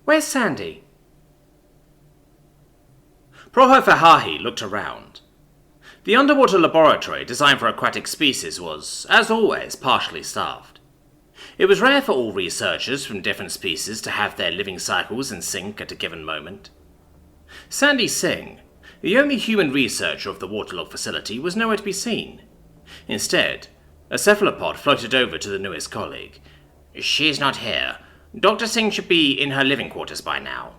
Where's Sandy? Prohofahahi looked around. The underwater laboratory designed for aquatic species was, as always, partially staffed. It was rare for all researchers from different species to have their living cycles in sync at a given moment. Sandy Singh, the only human researcher of the waterlogged facility, was nowhere to be seen. Instead, a cephalopod floated over to the newest colleague. She's not here. Dr. Singh should be in her living quarters by now.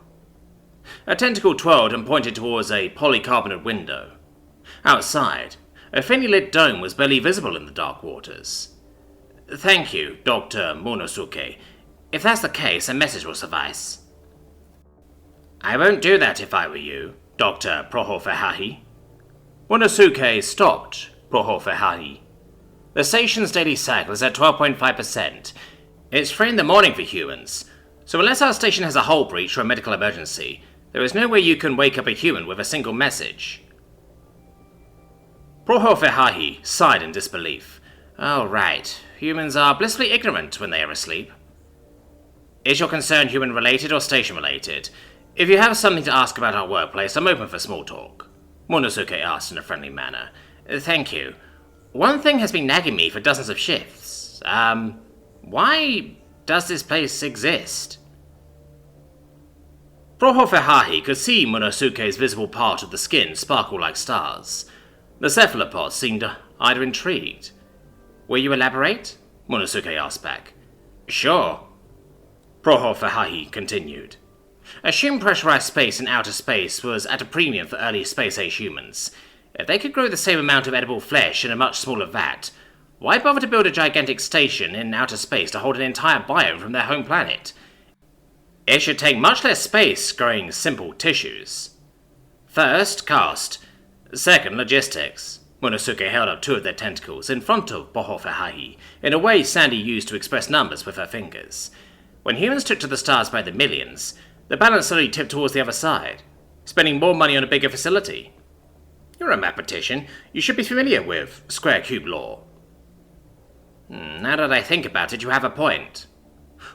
A tentacle twirled and pointed towards a polycarbonate window. Outside, a faintly lit dome was barely visible in the dark waters. Thank you, Dr. Monosuke. If that's the case, a message will suffice. I won't do that if I were you, Dr. Prohofahahi. Monosuke stopped Prohofahahi. The station's daily cycle is at 12.5%. It's 3 in the morning for humans, so unless our station has a hull breach or a medical emergency, there is no way you can wake up a human with a single message. Prohofahahi sighed in disbelief. Oh, right. Humans are blissfully ignorant when they are asleep. Is your concern human-related or station-related? If you have something to ask about our workplace, I'm open for small talk. Monosuke asked in a friendly manner. Thank you. One thing has been nagging me for dozens of shifts. Why does this place exist? Prohofahahi could see Monosuke's visible part of the skin sparkle like stars. The cephalopod seemed either intrigued. Will you elaborate? Monosuke asked back. Sure. Prohofahahi continued. Assume pressurized space in outer space was at a premium for early space-age humans. If they could grow the same amount of edible flesh in a much smaller vat, why bother to build a gigantic station in outer space to hold an entire biome from their home planet? It should take much less space growing simple tissues. First, cost. Second, logistics. Monosuke held up 2 of their tentacles in front of Prohofahahi in a way Sandy used to express numbers with her fingers. When humans took to the stars by the millions, the balance slowly tipped towards the other side, spending more money on a bigger facility. You're a mathematician. You should be familiar with square cube law. Now that I think about it, you have a point.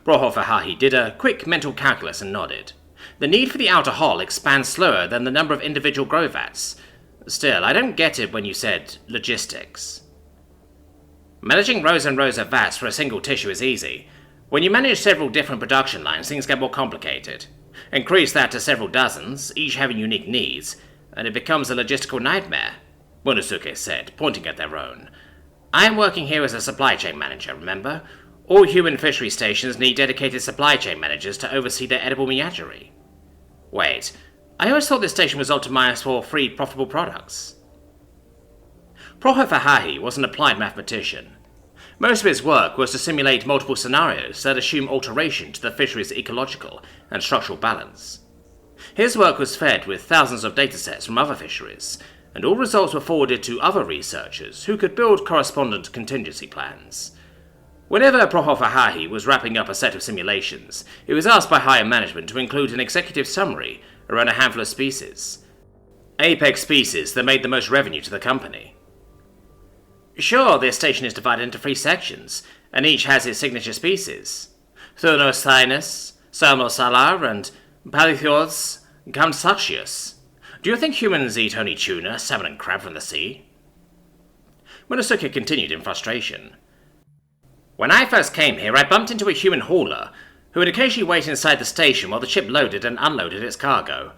Prohofahahi did a quick mental calculus and nodded. The need for the outer hull expands slower than the number of individual grow vats. Still, I don't get it when you said logistics. Managing rows and rows of vats for a single tissue is easy. When you manage several different production lines, things get more complicated. Increase that to several dozens, each having unique needs, and it becomes a logistical nightmare, Monosuke said, pointing at their own. I am working here as a supply chain manager, remember? All human fishery stations need dedicated supply chain managers to oversee their edible menagerie. Wait, I always thought this station was optimized for free profitable products. Prohofahahi was an applied mathematician. Most of his work was to simulate multiple scenarios that assume alteration to the fishery's ecological and structural balance. His work was fed with thousands of datasets from other fisheries, and all results were forwarded to other researchers who could build correspondent contingency plans. Whenever Prohofahahi was wrapping up a set of simulations, he was asked by higher management to include an executive summary around a handful of species. Apex species that made the most revenue to the company. Sure, this station is divided into 3 sections, and each has its signature species. Thurnosthynus, Salmosalar, and Palithios Kamsachius. Do you think humans eat only tuna, salmon, and crab from the sea? Monosuke continued in frustration. When I first came here, I bumped into a human hauler who would occasionally wait inside the station while the ship loaded and unloaded its cargo.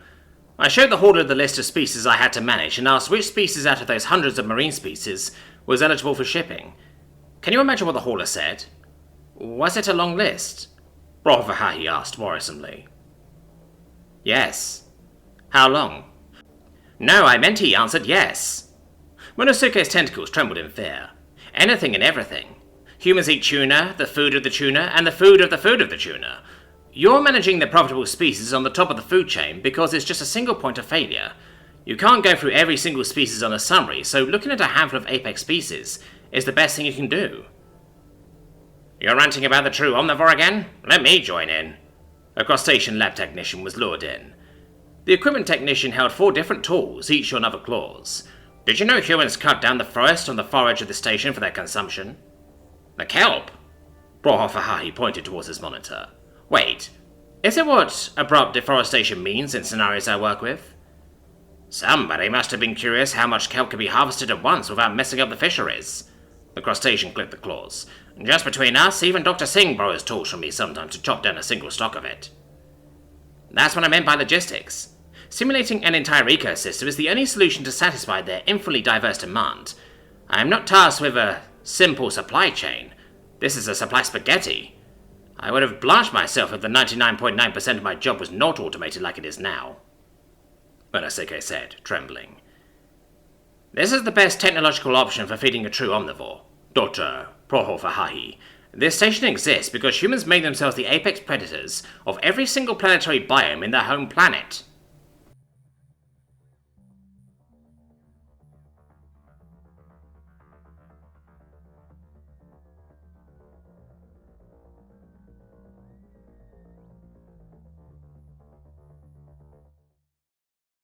I showed the hauler the list of species I had to manage and asked which species out of those hundreds of marine species was eligible for shipping. Can you imagine what the hauler said? Was it a long list? Prohofahahi asked worrisomely. Yes. How long? No, I meant he answered yes. Monosuke's tentacles trembled in fear. Anything and everything. Humans eat tuna, the food of the tuna, and the food of the food of the tuna. You're managing the profitable species on the top of the food chain because it's just a single point of failure. You can't go through every single species on a summary, so looking at a handful of apex species is the best thing you can do. You're ranting about the true omnivore again? Let me join in. A crustacean lab technician was lured in. The equipment technician held 4 different tools, each on other claws. Did you know humans cut down the forest on the far edge of the station for their consumption? The kelp? Prohofahahi pointed towards his monitor. Wait, Is it what abrupt deforestation means in scenarios I work with? Somebody must have been curious how much kelp could be harvested at once without messing up the fisheries. The crustacean clicked the claws. Just between us, even Dr. Singh borrows tools from me sometimes to chop down a single stalk of it. That's what I meant by logistics. Simulating an entire ecosystem is the only solution to satisfy their infinitely diverse demand. I am not tasked with a simple supply chain. This is a supply spaghetti. I would have blanched myself if the 99.9% of my job was not automated like it is now. Murasake said, trembling. This is the best technological option for feeding a true omnivore, Dr. Prohofahahi. This station exists because humans made themselves the apex predators of every single planetary biome in their home planet.